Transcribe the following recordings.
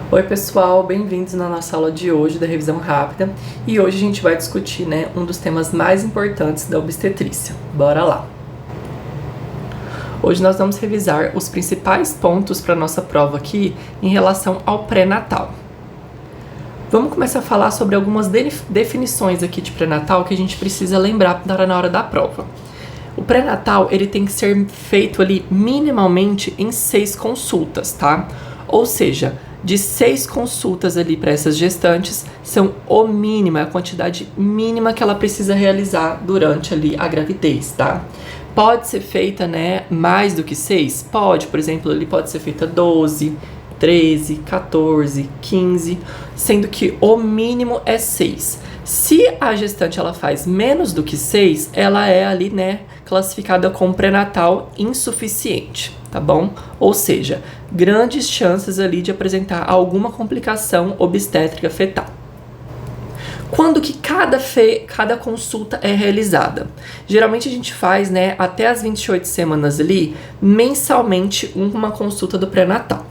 Oi pessoal, bem-vindos na nossa aula de hoje da revisão rápida e hoje a gente vai discutir, um dos temas mais importantes da obstetrícia. Bora lá! Hoje nós vamos revisar os principais pontos para a nossa prova aqui em relação ao pré-natal. Vamos começar a falar sobre algumas definições aqui de pré-natal que a gente precisa lembrar na hora da prova. O pré-natal ele tem que ser feito ali minimamente em 6 consultas, tá? Ou seja, de 6 consultas ali para essas gestantes são o mínimo, a quantidade mínima que ela precisa realizar durante ali a gravidez, tá? Pode ser feita, mais do que 6? Pode, por exemplo, ali pode ser feita 12, 13, 14, 15, sendo que o mínimo é 6. Se a gestante ela faz menos do que 6, ela é ali, classificada como pré-natal insuficiente, tá bom? Ou seja, grandes chances ali de apresentar alguma complicação obstétrica fetal. Quando que cada consulta é realizada? Geralmente a gente faz, até as 28 semanas ali, mensalmente uma consulta do pré-natal.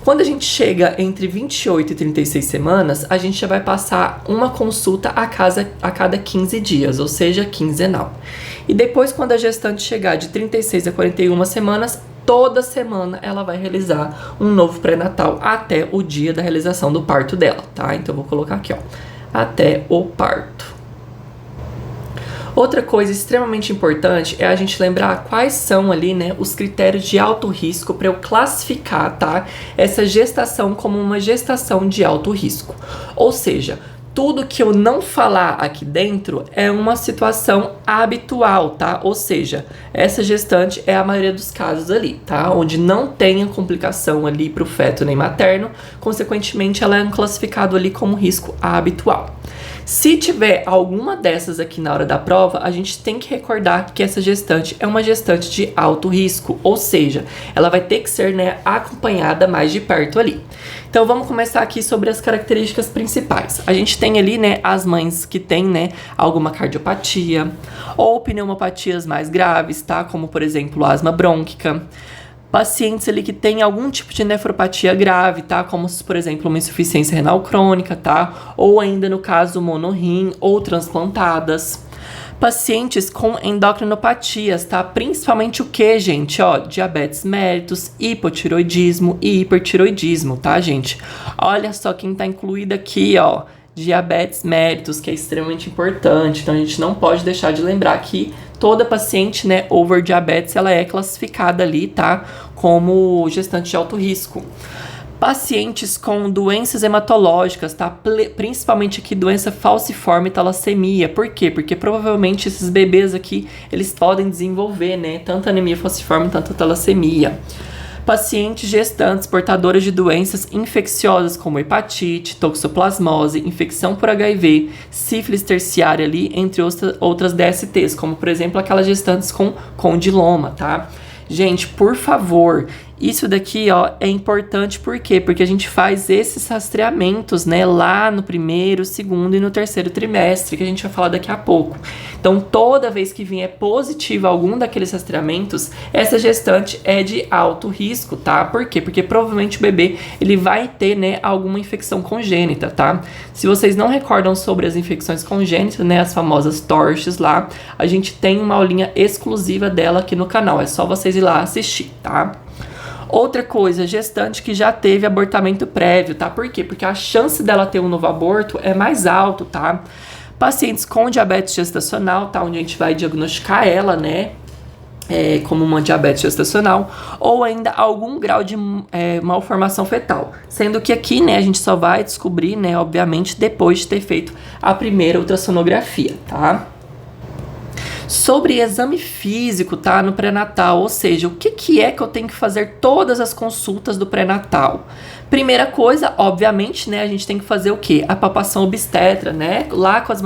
Quando a gente chega entre 28 e 36 semanas, a gente já vai passar uma consulta a cada 15 dias, ou seja, quinzenal. E depois, quando a gestante chegar de 36 a 41 semanas, toda semana ela vai realizar um novo pré-natal até o dia da realização do parto dela, tá? Então, eu vou colocar aqui, até o parto. Outra coisa extremamente importante é a gente lembrar quais são ali, os critérios de alto risco para eu classificar, tá? Essa gestação como uma gestação de alto risco. Ou seja, tudo que eu não falar aqui dentro é uma situação habitual, tá? Ou seja, essa gestante é a maioria dos casos ali, tá? Onde não tenha complicação ali para o feto nem materno, consequentemente ela é classificada ali como risco habitual. Se tiver alguma dessas aqui na hora da prova, a gente tem que recordar que essa gestante é uma gestante de alto risco, ou seja, ela vai ter que ser, acompanhada mais de perto ali. Então, vamos começar aqui sobre as características principais. A gente tem ali, as mães que têm, alguma cardiopatia ou pneumopatias mais graves, tá? Como, por exemplo, asma brônquica. Pacientes ali que têm algum tipo de nefropatia grave, tá? Como, por exemplo, uma insuficiência renal crônica, tá? Ou ainda, no caso, monorrim ou transplantadas. Pacientes com endocrinopatias, tá? Principalmente o que, gente? Diabetes mellitus, hipotiroidismo e hipertiroidismo, tá, gente? Olha só quem tá incluído aqui, diabetes mellitus, que é extremamente importante. Então, a gente não pode deixar de lembrar que toda paciente, over diabetes, ela é classificada ali, tá? Como gestante de alto risco. Pacientes com doenças hematológicas, tá? Principalmente aqui doença falciforme talassemia. Por quê? Porque provavelmente esses bebês aqui, eles podem desenvolver, tanto anemia falciforme, tanto talassemia. Pacientes gestantes portadoras de doenças infecciosas como hepatite, toxoplasmose, infecção por HIV, sífilis terciária ali, entre outras DSTs, como por exemplo aquelas gestantes com condiloma, tá? Gente, por favor, isso daqui, é importante por quê? Porque a gente faz esses rastreamentos, lá no primeiro, segundo e no terceiro trimestre, que a gente vai falar daqui a pouco. Então, toda vez que vier positivo algum daqueles rastreamentos, essa gestante é de alto risco, tá? Por quê? Porque provavelmente o bebê, ele vai ter, alguma infecção congênita, tá? Se vocês não recordam sobre as infecções congênitas, as famosas TORCHs lá, a gente tem uma aulinha exclusiva dela aqui no canal, é só vocês ir lá assistir, tá? Outra coisa, gestante que já teve abortamento prévio, tá? Por quê? Porque a chance dela ter um novo aborto é mais alto, tá? Pacientes com diabetes gestacional, tá? Onde a gente vai diagnosticar ela, como uma diabetes gestacional, ou ainda algum grau de malformação fetal. Sendo que aqui, a gente só vai descobrir, obviamente, depois de ter feito a primeira ultrassonografia, tá? Sobre exame físico, tá? No pré-natal, ou seja, o que é que eu tenho que fazer todas as consultas do pré-natal? Primeira coisa, obviamente, a gente tem que fazer o quê? A palpação obstetra, lá com as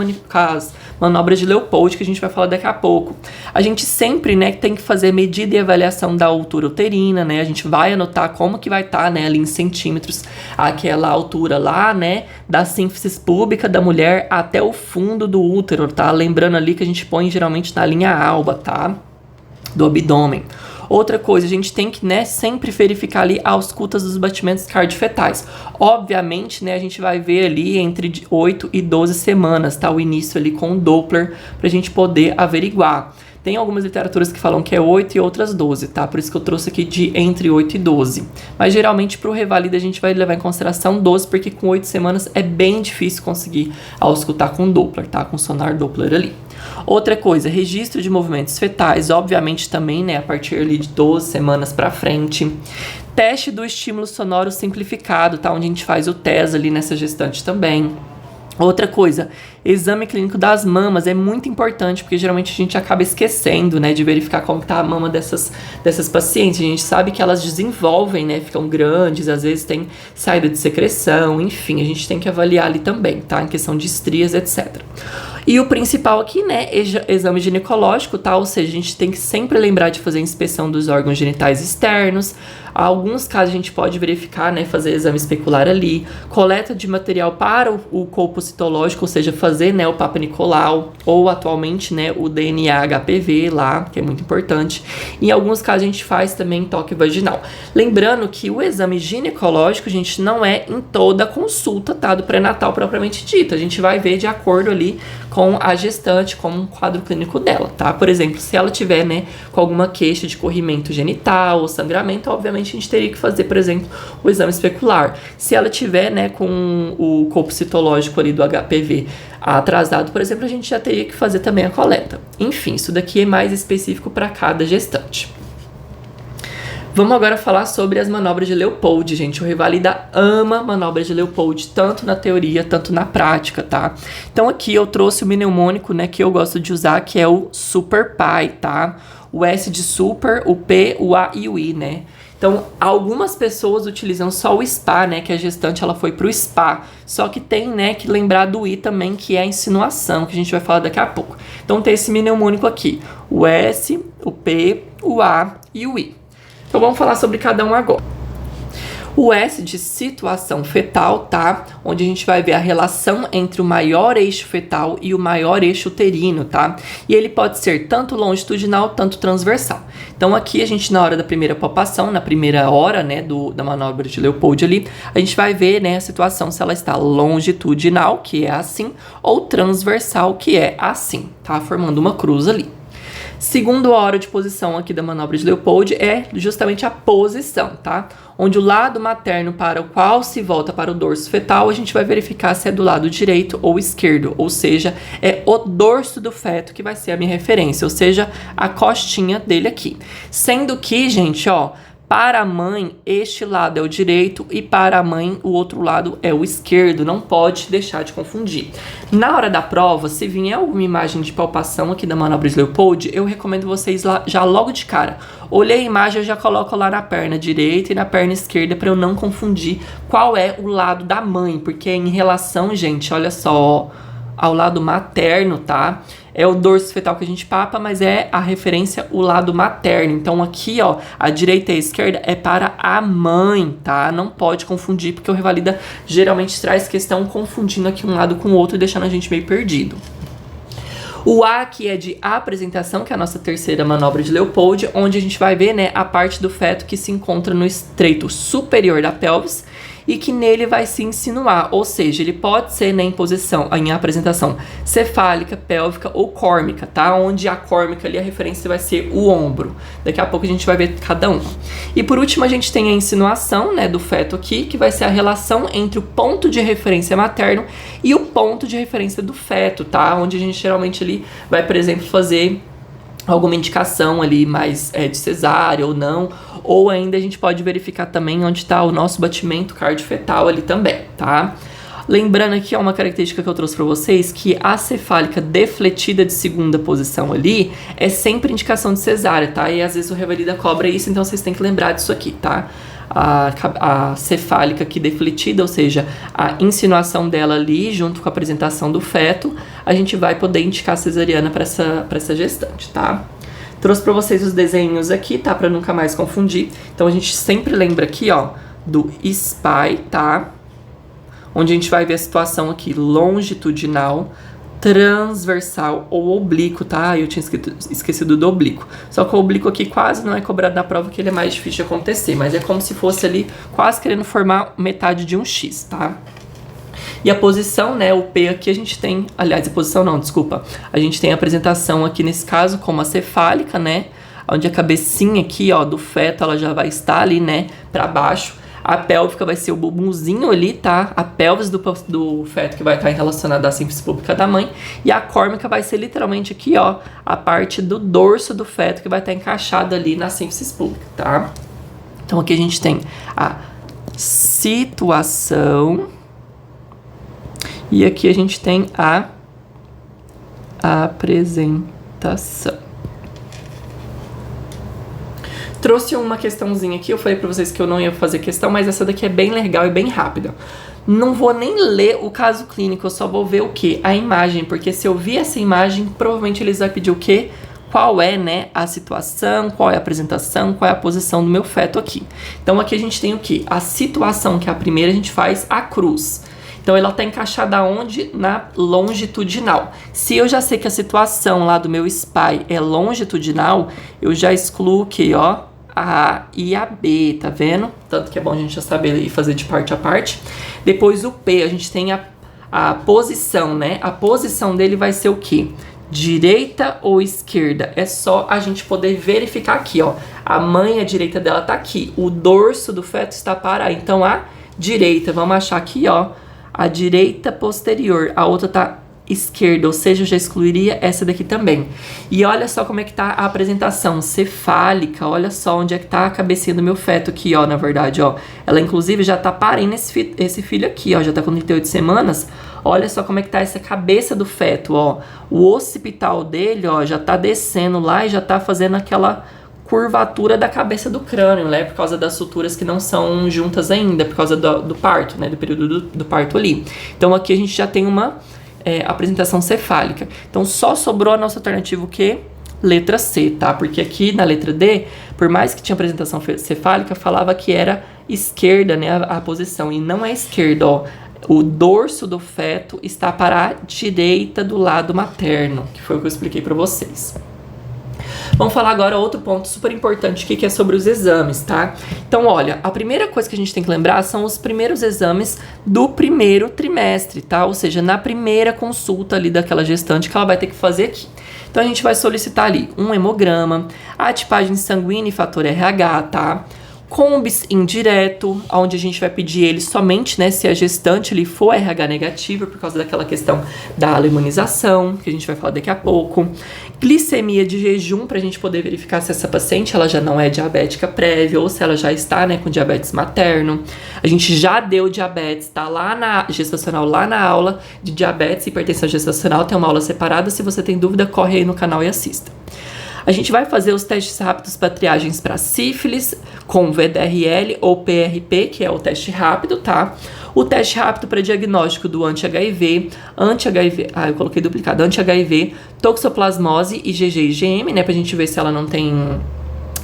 manobras de Leopold, que a gente vai falar daqui a pouco. A gente sempre, tem que fazer medida e avaliação da altura uterina, A gente vai anotar como que vai estar, ali em centímetros, aquela altura lá, da sínfise púbica da mulher até o fundo do útero, tá? Lembrando ali que a gente põe geralmente na linha alba, tá? Do abdômen. Outra coisa, a gente tem que, né, sempre verificar ali a auscultas dos batimentos cardiofetais. Obviamente, né, a gente vai ver ali entre 8 e 12 semanas, tá? O início ali com o Doppler, pra gente poder averiguar. Tem algumas literaturas que falam que é 8 e outras 12, tá? Por isso que eu trouxe aqui de entre 8 e 12. Mas geralmente pro Revalida a gente vai levar em consideração 12, porque com 8 semanas é bem difícil conseguir auscultar com Doppler, tá? Com sonar Doppler ali. Outra coisa, registro de movimentos fetais, obviamente também, né, a partir ali de 12 semanas pra frente. Teste do estímulo sonoro simplificado, tá? Onde a gente faz o TES ali nessa gestante também. Outra coisa, exame clínico das mamas é muito importante, porque geralmente a gente acaba esquecendo, né, de verificar como tá a mama dessas pacientes. A gente sabe que elas desenvolvem, né, ficam grandes, às vezes tem saída de secreção, enfim, a gente tem que avaliar ali também, tá, em questão de estrias, etc. E o principal aqui, né, exame ginecológico, tá, ou seja, a gente tem que sempre lembrar de fazer a inspeção dos órgãos genitais externos. Alguns casos a gente pode verificar, né, fazer exame especular ali, coleta de material para o corpo citológico, ou seja, fazer, né, o Papa Nicolau, ou atualmente, né, o DNA HPV lá, que é muito importante. Em alguns casos a gente faz também toque vaginal. Lembrando que o exame ginecológico, gente, não é em toda a consulta, tá, do pré-natal propriamente dito. A gente vai ver de acordo ali com a gestante, com um quadro clínico dela, tá? Por exemplo, se ela tiver, né, com alguma queixa de corrimento genital ou sangramento, obviamente a gente teria que fazer, por exemplo, o exame especular. Se ela tiver, né, com o corpo citológico ali do HPV atrasado, por exemplo, a gente já teria que fazer também a coleta. Enfim, isso daqui é mais específico para cada gestante. Vamos agora falar sobre as manobras de Leopold, gente. O Revalida ama manobras de Leopold, tanto na teoria, tanto na prática, tá? Então aqui eu trouxe o mnemônico, né, que eu gosto de usar, que é o Super Pi, tá? O S de Super, o P, o A e o I, né? Então, algumas pessoas utilizam só o SPA, né, que a gestante ela foi pro SPA. Só que tem, né, que lembrar do I também, que é a insinuação, que a gente vai falar daqui a pouco. Então tem esse mnemônico aqui, o S, o P, o A e o I. Então vamos falar sobre cada um agora. O S de situação fetal, tá? Onde a gente vai ver a relação entre o maior eixo fetal e o maior eixo uterino, tá? E ele pode ser tanto longitudinal, tanto transversal. Então aqui a gente, na hora da primeira palpação, na primeira hora, né, da manobra de Leopold ali, a gente vai ver, né, a situação se ela está longitudinal, que é assim, ou transversal, que é assim, tá? Formando uma cruz ali. Segunda hora de posição aqui da manobra de Leopold é justamente a posição, tá? Onde o lado materno para o qual se volta para o dorso fetal, a gente vai verificar se é do lado direito ou esquerdo, ou seja, é o dorso do feto que vai ser a minha referência, ou seja, a costinha dele aqui. Sendo que, gente, ó, para a mãe, este lado é o direito e para a mãe, o outro lado é o esquerdo. Não pode deixar de confundir. Na hora da prova, se vier alguma imagem de palpação aqui da manobra de Leopold, eu recomendo vocês lá, já logo de cara. Olhei a imagem, eu já coloco lá na perna direita e na perna esquerda para eu não confundir qual é o lado da mãe. Porque em relação, gente, olha só, ao lado materno, tá? É o dorso fetal que a gente papa, mas é a referência o lado materno. Então aqui, ó, a direita e a esquerda é para a mãe, tá? Não pode confundir, porque o Revalida geralmente traz questão confundindo aqui um lado com o outro e deixando a gente meio perdido. O A que é de apresentação, que é a nossa terceira manobra de Leopold, onde a gente vai ver, né, a parte do feto que se encontra no estreito superior da pelvis e que nele vai se insinuar, ou seja, ele pode ser, né, em apresentação cefálica, pélvica ou córmica, tá? Onde a córmica ali, a referência vai ser o ombro. Daqui a pouco a gente vai ver cada um. E por último a gente tem a insinuação, né, do feto aqui, que vai ser a relação entre o ponto de referência materno e o ponto de referência do feto, tá? Onde a gente geralmente ali vai, por exemplo, fazer alguma indicação ali mais de cesárea ou não, ou ainda a gente pode verificar também onde está o nosso batimento cardiofetal ali também, tá? Lembrando aqui, ó, uma característica que eu trouxe para vocês, que a cefálica defletida de segunda posição ali é sempre indicação de cesárea, tá? E às vezes o Revalida cobra isso, então vocês têm que lembrar disso aqui, tá? A cefálica aqui defletida, ou seja, a insinuação dela ali, junto com a apresentação do feto, a gente vai poder indicar cesariana para essa gestante, tá? Trouxe para vocês os desenhos aqui, tá? Para nunca mais confundir. Então a gente sempre lembra aqui, ó, do SPY, tá? Onde a gente vai ver a situação aqui longitudinal, transversal ou oblíquo, tá? Eu tinha esquecido do oblíquo. Só que o oblíquo aqui quase não é cobrado na prova, que ele é mais difícil de acontecer, mas é como se fosse ali quase querendo formar metade de um X, tá? E a posição, né, o P aqui a gente tem, aliás, a posição não, desculpa, a gente tem a apresentação aqui nesse caso como a cefálica, né, onde a cabecinha aqui, ó, do feto, ela já vai estar ali, né, pra baixo. A pélvica vai ser o bumbumzinho ali, tá? A pelvis do feto que vai estar relacionada à síntese pública da mãe. E a córmica vai ser literalmente aqui, ó, a parte do dorso do feto que vai estar encaixada ali na síntese pública, tá? Então aqui a gente tem a situação. E aqui a gente tem a apresentação. Trouxe uma questãozinha aqui, eu falei pra vocês que eu não ia fazer questão, mas essa daqui é bem legal e bem rápida. Não vou nem ler o caso clínico, eu só vou ver o quê? A imagem, porque se eu vi essa imagem, provavelmente eles vão pedir o quê? Qual é, né, a situação, qual é a apresentação, qual é a posição do meu feto aqui. Então aqui a gente tem o quê? A situação, que é a primeira, a gente faz a cruz. Então, ela está encaixada onde? Na longitudinal. Se eu já sei que a situação lá do meu SPY é longitudinal, eu já excluo o quê, ó? A A e a B, tá vendo? Tanto que é bom a gente já saber e fazer de parte a parte. Depois o P, a gente tem a posição, né? A posição dele vai ser o quê? Direita ou esquerda? É só a gente poder verificar aqui, ó. A mãe, a direita dela tá aqui. O dorso do feto está para aí. Então, a direita, vamos achar aqui, ó. A direita posterior, a outra tá esquerda, ou seja, eu já excluiria essa daqui também. E olha só como é que tá a apresentação cefálica, olha só onde é que tá a cabecinha do meu feto aqui, ó, na verdade, ó. Ela, inclusive, já tá parindo esse filho aqui, ó, já tá com 38 semanas. Olha só como é que tá essa cabeça do feto, ó. O occipital dele, ó, já tá descendo lá e já tá fazendo aquela curvatura da cabeça do crânio, né? Por causa das suturas que não são juntas ainda, por causa do parto, né? Do período do parto ali. Então aqui a gente já tem uma apresentação cefálica. Então só sobrou a nossa alternativa o quê? Letra C, tá? Porque aqui na letra D, por mais que tinha apresentação cefálica, falava que era esquerda, né? A posição. E não é esquerda, ó. O dorso do feto está para a direita do lado materno, que foi o que eu expliquei para vocês. Vamos falar agora outro ponto super importante aqui, que é sobre os exames, tá? Então, olha, a primeira coisa que a gente tem que lembrar são os primeiros exames do primeiro trimestre, tá? Ou seja, na primeira consulta ali daquela gestante que ela vai ter que fazer aqui. Então, a gente vai solicitar ali um hemograma, a tipagem sanguínea e fator RH, tá? Combis indireto, onde a gente vai pedir ele somente, né, se a gestante ali for RH negativa, por causa daquela questão da imunização, que a gente vai falar daqui a pouco. Glicemia de jejum, pra gente poder verificar se essa paciente ela já não é diabética prévia, ou se ela já está, né, com diabetes materno. A gente já deu diabetes, tá lá na gestacional, lá na aula de diabetes e hipertensão gestacional, tem uma aula separada. Se você tem dúvida, corre aí no canal e assista. A gente vai fazer os testes rápidos para triagens para sífilis com VDRL ou PRP, que é o teste rápido, tá? O teste rápido para diagnóstico do anti-HIV, eu coloquei duplicado, anti-HIV, toxoplasmose, IgG e IgM, né? Pra gente ver se ela não tem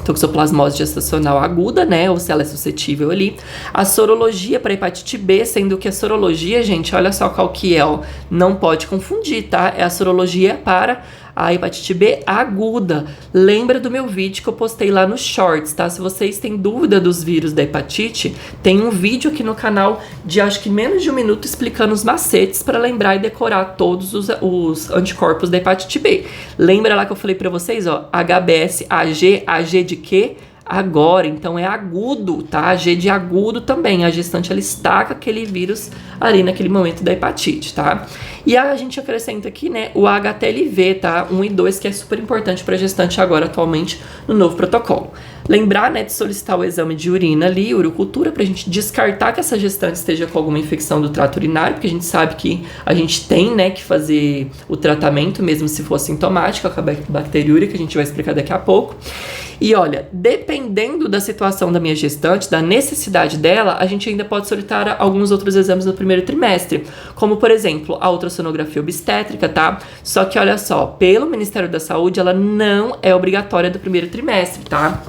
toxoplasmose gestacional aguda, né? Ou se ela é suscetível ali. A sorologia para hepatite B, sendo que a sorologia, gente, olha só qual que é, ó. Não pode confundir, tá? É a sorologia para a hepatite B aguda. Lembra do meu vídeo que eu postei lá nos shorts, tá? Se vocês têm dúvida dos vírus da hepatite, tem um vídeo aqui no canal de acho que menos de um minuto explicando os macetes para lembrar e decorar todos os anticorpos da hepatite B. Lembra lá que eu falei para vocês, ó, HBS, AG de quê? Agora, então é agudo, tá? A G de agudo também, a gestante ela está com aquele vírus ali naquele momento da hepatite, tá? E a gente acrescenta aqui, né, o HTLV, tá? 1 e 2, que é super importante para gestante agora atualmente no novo protocolo. Lembrar, né, de solicitar o exame de urina ali, urocultura, pra gente descartar que essa gestante esteja com alguma infecção do trato urinário, porque a gente sabe que a gente tem, né, que fazer o tratamento, mesmo se for sintomático, a bacteriúria, que a gente vai explicar daqui a pouco. E olha, dependendo da situação da minha gestante, da necessidade dela, a gente ainda pode solicitar alguns outros exames no primeiro trimestre, como, por exemplo, a ultrassonografia obstétrica, tá? Só que, olha só, pelo Ministério da Saúde, ela não é obrigatória do primeiro trimestre, tá?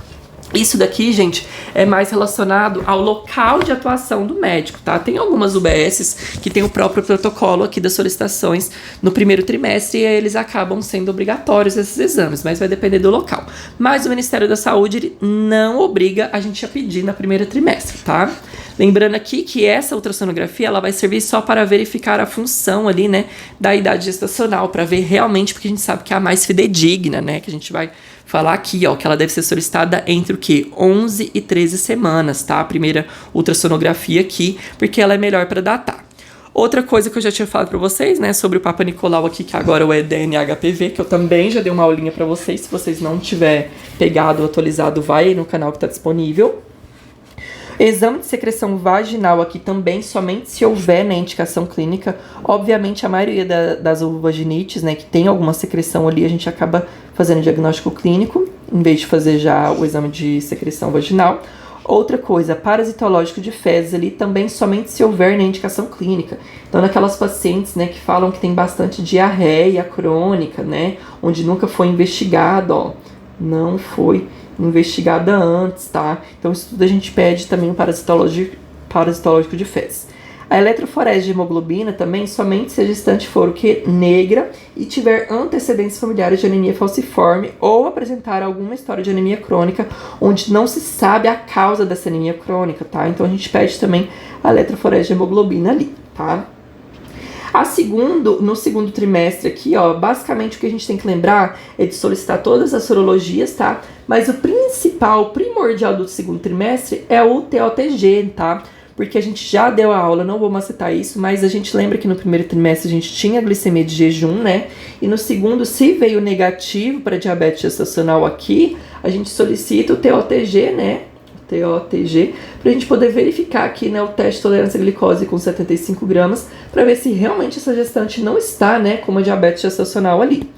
Isso daqui, gente, é mais relacionado ao local de atuação do médico, tá? Tem algumas UBSs que tem o próprio protocolo aqui das solicitações no primeiro trimestre e eles acabam sendo obrigatórios esses exames, mas vai depender do local. Mas o Ministério da Saúde ele não obriga a gente a pedir no primeiro trimestre, tá? Lembrando aqui que essa ultrassonografia ela vai servir só para verificar a função ali, né, da idade gestacional, para ver realmente, porque a gente sabe que é a mais fidedigna, né, que a gente vai falar aqui, ó, que ela deve ser solicitada entre o quê? 11 e 13 semanas, tá? A primeira ultrassonografia aqui, porque ela é melhor para datar. Outra coisa que eu já tinha falado para vocês, né, sobre o Papa Nicolau aqui, que agora é o DNA-HPV, que eu também já dei uma aulinha para vocês. Se vocês não tiver pegado ou atualizado, vai aí no canal que tá disponível. Exame de secreção vaginal aqui também, somente se houver, né, indicação clínica. Obviamente, a maioria das vulvaginites, né, que tem alguma secreção ali, a gente acaba fazendo diagnóstico clínico, em vez de fazer já o exame de secreção vaginal. Outra coisa, parasitológico de fezes ali, também somente se houver, né, indicação clínica. Então, naquelas pacientes, né, que falam que tem bastante diarreia crônica, né, onde nunca foi investigado, ó, não foi investigada antes, tá? Então, isso tudo a gente pede também um parasitológico de fezes. A eletroforese de hemoglobina também, somente se a gestante for o que? Negra e tiver antecedentes familiares de anemia falciforme ou apresentar alguma história de anemia crônica onde não se sabe a causa dessa anemia crônica, tá? Então, a gente pede também a eletroforese de hemoglobina ali, tá? No segundo trimestre aqui, ó, basicamente o que a gente tem que lembrar é de solicitar todas as sorologias, tá? Mas o primordial do segundo trimestre é o TOTG, tá? Porque a gente já deu a aula, não vou macetar isso, mas a gente lembra que no primeiro trimestre a gente tinha glicemia de jejum, né? E no segundo, se veio negativo para diabetes gestacional aqui, a gente solicita o TOTG, né? TOTG, para a gente poder verificar aqui, né, o teste de tolerância à glicose com 75 gramas, para ver se realmente essa gestante não está, né, com uma diabetes gestacional ali.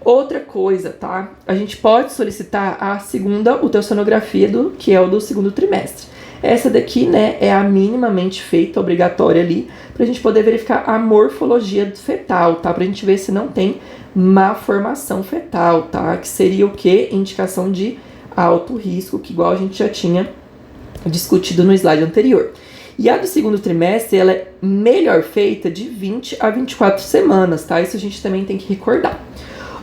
Outra coisa, tá? A gente pode solicitar a segunda ultrassonografia, que é o do segundo trimestre. Essa daqui, né, é a minimamente feita, obrigatória ali, para a gente poder verificar a morfologia do fetal, tá? Para a gente ver se não tem malformação fetal, tá? Que seria o quê? Indicação de alto risco, que igual a gente já tinha discutido no slide anterior. E a do segundo trimestre, ela é melhor feita de 20 a 24 semanas, tá? Isso a gente também tem que recordar.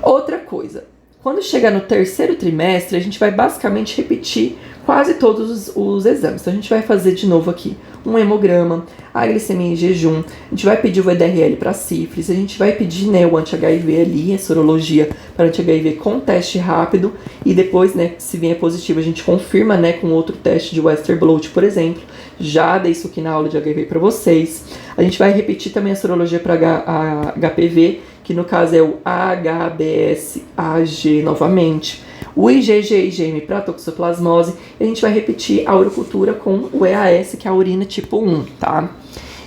Outra coisa, quando chegar no terceiro trimestre, a gente vai basicamente repetir quase todos os exames. Então, a gente vai fazer de novo aqui um hemograma, a glicemia em jejum, a gente vai pedir o VDRL para sífilis, a gente vai pedir, né, o anti-HIV ali, a sorologia para anti-HIV com teste rápido e depois, né, se vier positivo, a gente confirma, né, com outro teste de Western blot, por exemplo. Já dei isso aqui na aula de HIV para vocês. A gente vai repetir também a sorologia para HPV, que no caso é o HBsAg novamente, o IgG e IgM para toxoplasmose, e a gente vai repetir a urocultura com o EAS, que é a urina tipo 1, tá?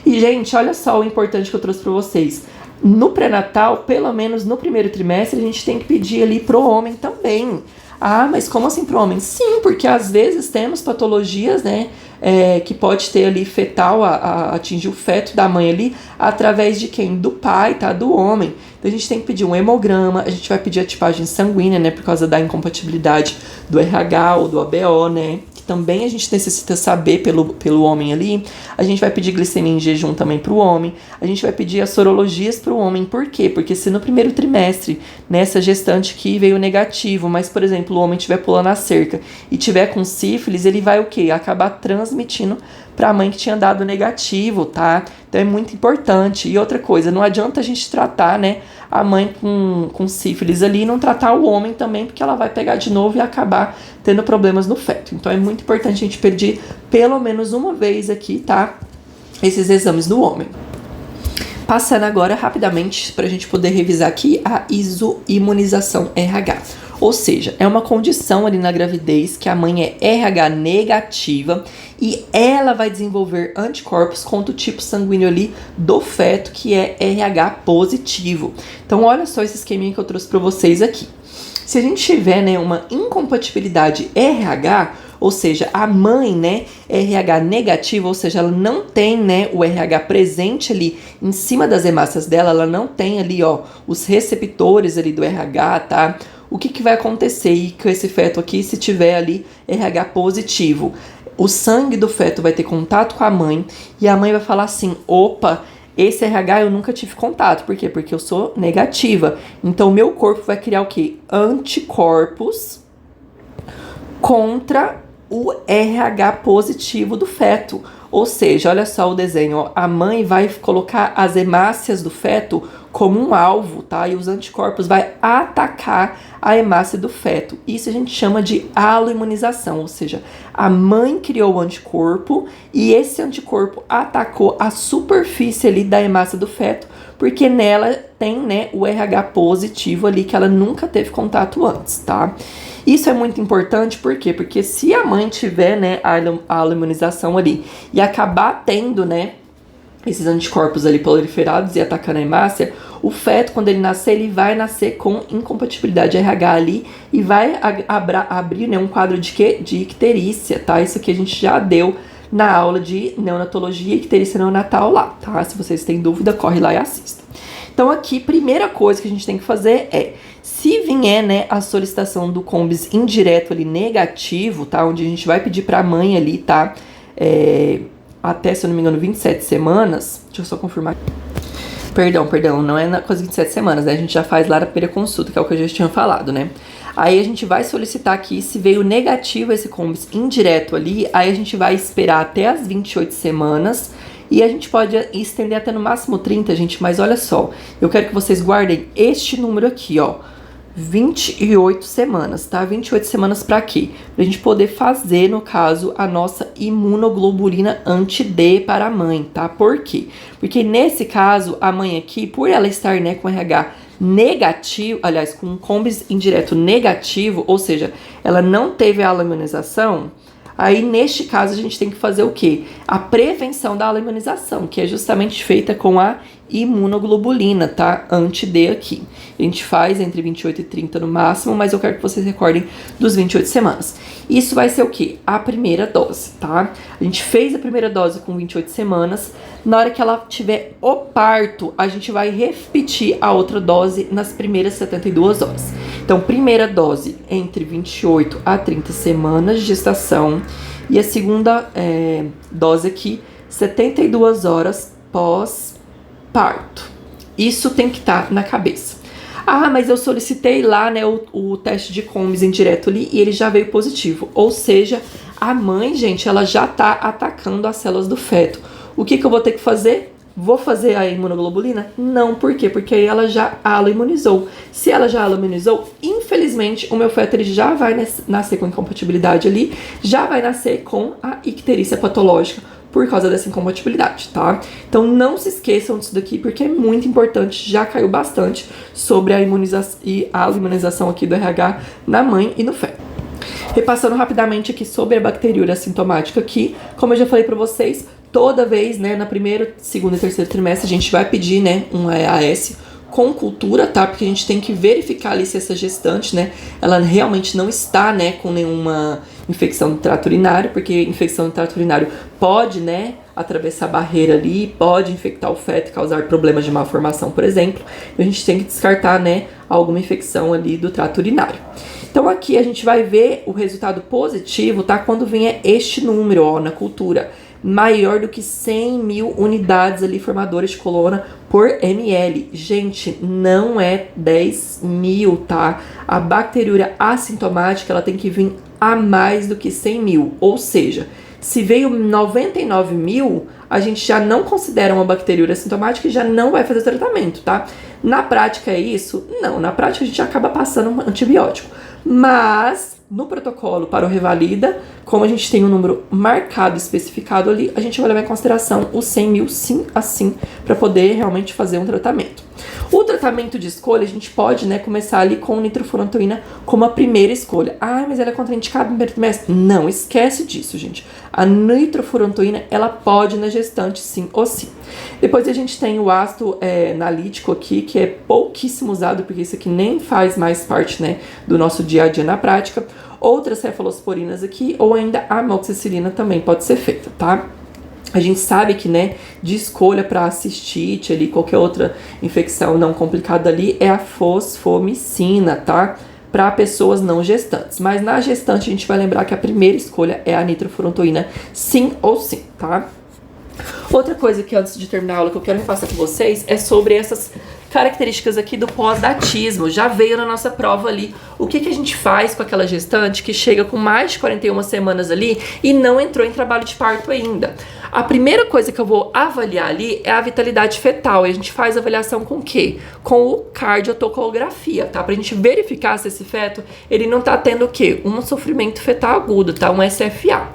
E, gente, olha só o importante que eu trouxe para vocês. No pré-natal, pelo menos no primeiro trimestre, a gente tem que pedir ali pro homem também. Ah, mas como assim pro homem? Sim, porque às vezes temos patologias, né, que pode ter ali fetal, atingir o feto da mãe ali, através de quem? Do pai, tá? Do homem. Então a gente tem que pedir um hemograma, a gente vai pedir a tipagem sanguínea, né, por causa da incompatibilidade do RH ou do ABO, né, que também a gente necessita saber pelo homem ali. A gente vai pedir glicemia em jejum também pro homem. A gente vai pedir as sorologias pro homem. Por quê? Porque se no primeiro trimestre, nessa gestante que veio negativo, mas, por exemplo, o homem estiver pulando a cerca e tiver com sífilis, ele vai o quê? Acabar transmitindo para a mãe que tinha dado negativo, tá? Então é muito importante. E outra coisa, não adianta a gente tratar, né, a mãe com sífilis ali e não tratar o homem também, porque ela vai pegar de novo e acabar tendo problemas no feto. Então é muito importante a gente pedir pelo menos uma vez aqui, tá? Esses exames no homem. Passando agora rapidamente para a gente poder revisar aqui a isoimunização RH. Ou seja, é uma condição ali na gravidez que a mãe é RH negativa e ela vai desenvolver anticorpos contra o tipo sanguíneo ali do feto, que é RH positivo. Então, olha só esse esqueminha que eu trouxe para vocês aqui. Se a gente tiver, né, uma incompatibilidade RH, ou seja, a mãe, né, RH negativa, ou seja, ela não tem, né, o RH presente ali em cima das hemácias dela, ela não tem ali, ó, os receptores ali do RH, tá? o que vai acontecer e com esse feto aqui, se tiver ali RH positivo? O sangue do feto vai ter contato com a mãe e a mãe vai falar assim, opa, esse RH eu nunca tive contato. Por quê? Porque eu sou negativa. Então, o meu corpo vai criar o quê? Anticorpos contra o RH positivo do feto. Ou seja, olha só o desenho, ó. A mãe vai colocar as hemácias do feto como um alvo, tá? E os anticorpos vai atacar a hemácia do feto. Isso a gente chama de aloimunização, ou seja, a mãe criou o anticorpo e esse anticorpo atacou a superfície ali da hemácia do feto, porque nela tem, né, o RH positivo ali que ela nunca teve contato antes, tá? Isso é muito importante, por quê? Porque se a mãe tiver, né, a aloimunização ali e acabar tendo, né, esses anticorpos ali proliferados e atacando a hemácia, o feto, quando ele nascer, ele vai nascer com incompatibilidade RH ali e vai abrir, né, um quadro de quê? De icterícia, tá? Isso aqui a gente já deu na aula de neonatologia e icterícia neonatal lá, tá? Se vocês têm dúvida, corre lá e assista. Então aqui, primeira coisa que a gente tem que fazer é, se vier, né, a solicitação do combis indireto ali negativo, tá? Onde a gente vai pedir pra mãe ali, tá? Até, se eu não me engano, 27 semanas. Deixa eu só confirmar. Perdão, não é na coisa de 27 semanas, né? A gente já faz lá na primeira consulta, que é o que eu já tinha falado, né? Aí a gente vai solicitar aqui, se veio negativo esse combis indireto ali, aí a gente vai esperar até as 28 semanas e a gente pode estender até no máximo 30, gente, mas olha só, eu quero que vocês guardem este número aqui, ó. 28 semanas, tá? 28 semanas pra quê? Pra gente poder fazer, no caso, a nossa imunoglobulina anti-D para a mãe, tá? Por quê? Porque nesse caso, a mãe aqui, por ela estar, né, com RH negativo, aliás, com um combis indireto negativo, ou seja, ela não teve a imunização, aí neste caso a gente tem que fazer o quê? A prevenção da imunização, que é justamente feita com a imunoglobulina, tá? Anti-D aqui. A gente faz entre 28 e 30 no máximo, mas eu quero que vocês recordem dos 28 semanas. Isso vai ser o quê? A primeira dose, tá? A gente fez a primeira dose com 28 semanas. Na hora que ela tiver o parto, a gente vai repetir a outra dose nas primeiras 72 horas. Então, primeira dose entre 28 a 30 semanas de gestação. E a segunda dose aqui, 72 horas pós-parto. Isso tem que estar na cabeça. Ah, mas eu solicitei lá, né, o teste de combis indireto ali e ele já veio positivo. Ou seja, a mãe, gente, ela já tá atacando as células do feto. O que eu vou ter que fazer? Vou fazer a imunoglobulina? Não, por quê? Porque aí ela já aloimunizou. Se ela já aloimunizou, infelizmente, o meu feto ele já vai nascer com incompatibilidade ali, já vai nascer com a icterícia patológica por causa dessa incompatibilidade, tá? Então não se esqueçam disso daqui, porque é muito importante, já caiu bastante sobre a imunização aqui do RH na mãe e no feto. Repassando rapidamente aqui sobre a bacteriúria assintomática aqui, como eu já falei pra vocês, toda vez, né, na primeiro, segundo e terceiro trimestre, a gente vai pedir, né, um EAS com cultura, tá? Porque a gente tem que verificar ali se essa gestante, né, ela realmente não está, né, com nenhuma infecção do trato urinário, porque infecção do trato urinário pode, né, atravessar a barreira ali, pode infectar o feto e causar problemas de malformação, por exemplo. A gente tem que descartar, né, alguma infecção ali do trato urinário. Então aqui a gente vai ver o resultado positivo, tá? Quando vier este número, ó, na cultura, maior do que 100 mil unidades ali formadoras de coluna por ml. Gente, não é 10 mil, tá? A bacteriúria assintomática, ela tem que vir a mais do que 100 mil. Ou seja, se veio 99 mil, a gente já não considera uma bacteriúria assintomática e já não vai fazer tratamento, tá? Na prática é isso? Não, na prática a gente acaba passando um antibiótico. Mas no protocolo para o Revalida, como a gente tem um número marcado, especificado ali, a gente vai levar em consideração os 100 mil sim, assim, para poder realmente fazer um tratamento. O tratamento de escolha, a gente pode, né, começar ali com nitrofurantoína como a primeira escolha. Ah, mas ela é contraindicada no primeiro trimestre? Não, esquece disso, gente. A nitrofurantoína, ela pode na gestante sim ou sim. Depois a gente tem o ácido nalítico aqui, que é pouquíssimo usado, porque isso aqui nem faz mais parte, né, do nosso dia a dia na prática. Outras cefalosporinas aqui, ou ainda a amoxicilina também pode ser feita, tá? A gente sabe que, né, de escolha para cistite ali, qualquer outra infecção não complicada ali, é a fosfomicina, tá? para pessoas não gestantes. Mas na gestante a gente vai lembrar que a primeira escolha é a nitrofurantoína, sim ou sim, tá? Outra coisa que antes de terminar a aula que eu quero repassar com vocês é sobre essas características aqui do pós-datismo. Já veio na nossa prova ali o que a gente faz com aquela gestante que chega com mais de 41 semanas ali e não entrou em trabalho de parto ainda. A primeira coisa que eu vou avaliar ali é a vitalidade fetal. E a gente faz avaliação com o quê? Com o cardiotocografia, tá? Pra gente verificar se esse feto, ele não tá tendo o quê? Um sofrimento fetal agudo, tá? Um SFA.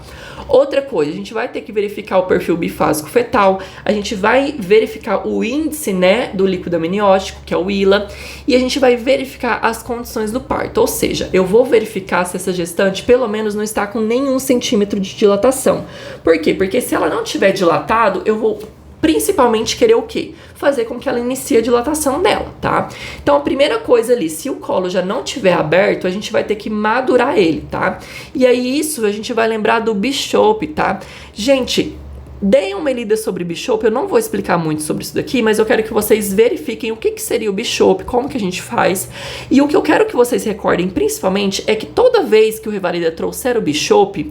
Outra coisa, a gente vai ter que verificar o perfil bifásico fetal, a gente vai verificar o índice, né, do líquido amniótico, que é o ILA, e a gente vai verificar as condições do parto, ou seja, eu vou verificar se essa gestante pelo menos não está com nenhum centímetro de dilatação. Por quê? Porque se ela não tiver dilatado, eu vou principalmente querer o quê? Fazer com que ela inicie a dilatação dela, tá? Então, a primeira coisa ali, se o colo já não tiver aberto, a gente vai ter que madurar ele, tá? E aí, isso a gente vai lembrar do Bishop, tá? Gente, deem uma lida sobre Bishop, eu não vou explicar muito sobre isso daqui, mas eu quero que vocês verifiquem o que seria o Bishop, como que a gente faz. E o que eu quero que vocês recordem principalmente é que toda vez que o Revalida trouxer o Bishop,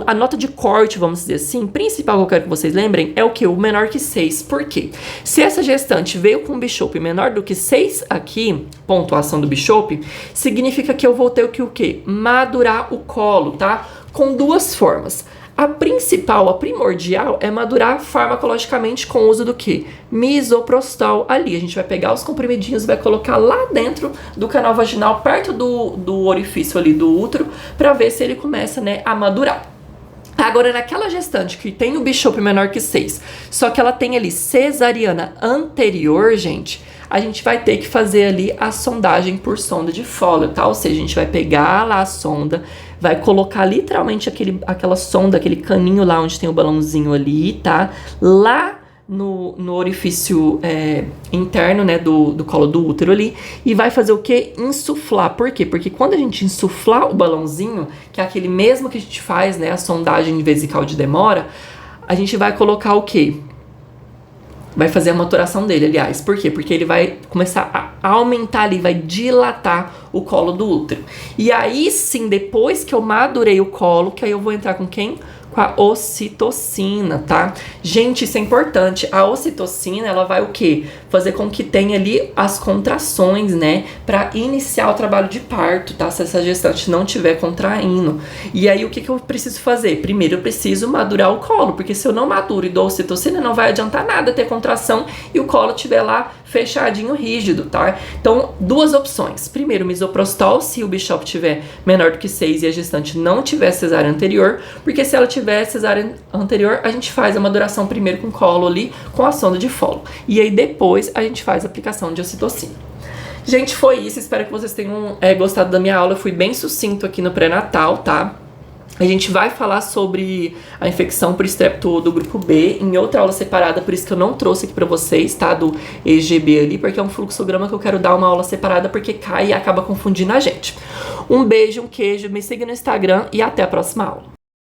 a nota de corte, vamos dizer assim, principal que eu quero que vocês lembrem é o que? O menor que 6. Por quê? Se essa gestante veio com um Bishop menor do que 6 aqui, pontuação do Bishop, significa que eu vou ter o quê? Madurar o colo, tá? Com duas formas. A principal, a primordial, é madurar farmacologicamente com o uso do quê? Misoprostol ali. A gente vai pegar os comprimidinhos e vai colocar lá dentro do canal vaginal, perto do orifício ali do útero, para ver se ele começa, né, a madurar. Agora, naquela gestante que tem o Bishop menor que 6, só que ela tem ali cesariana anterior, gente, a gente vai ter que fazer ali a sondagem por sonda de Foley, tá? Ou seja, a gente vai pegar lá a sonda, vai colocar literalmente aquela sonda, aquele caninho lá onde tem o balãozinho ali, tá? Lá no orifício interno, né, do colo do útero ali, e vai fazer o quê? Insuflar. Por quê? Porque quando a gente insuflar o balãozinho, que é aquele mesmo que a gente faz, né, a sondagem vesical de demora, a gente vai colocar o quê? Vai fazer a maturação dele, aliás. Por quê? Porque ele vai começar a aumentar ali, vai dilatar o colo do útero. E aí sim, depois que eu madurei o colo, que aí eu vou entrar com quem? Com a ocitocina, tá? Gente, isso é importante. A ocitocina, ela vai o quê? Fazer com que tenha ali as contrações, né? Pra iniciar o trabalho de parto, tá? Se essa gestante não estiver contraindo. E aí, o que eu preciso fazer? Primeiro, eu preciso madurar o colo, porque se eu não maduro e dou ocitocina, não vai adiantar nada ter contração e o colo estiver lá fechadinho, rígido, tá? Então, duas opções. Primeiro, misoprostol, se o Bishop tiver menor do que 6 e a gestante não tiver cesárea anterior, porque se ela tiver cesárea anterior, a gente faz a maduração primeiro com colo ali, com a sonda de Foley. E aí, depois, a gente faz a aplicação de ocitocina. Gente, foi isso. Espero que vocês tenham gostado da minha aula. Eu fui bem sucinto aqui no pré-natal, tá? A gente vai falar sobre a infecção por estrepto do grupo B em outra aula separada, por isso que eu não trouxe aqui pra vocês, tá? Do EGB ali, porque é um fluxograma que eu quero dar uma aula separada, porque cai e acaba confundindo a gente. Um beijo, um queijo, me siga no Instagram e até a próxima aula.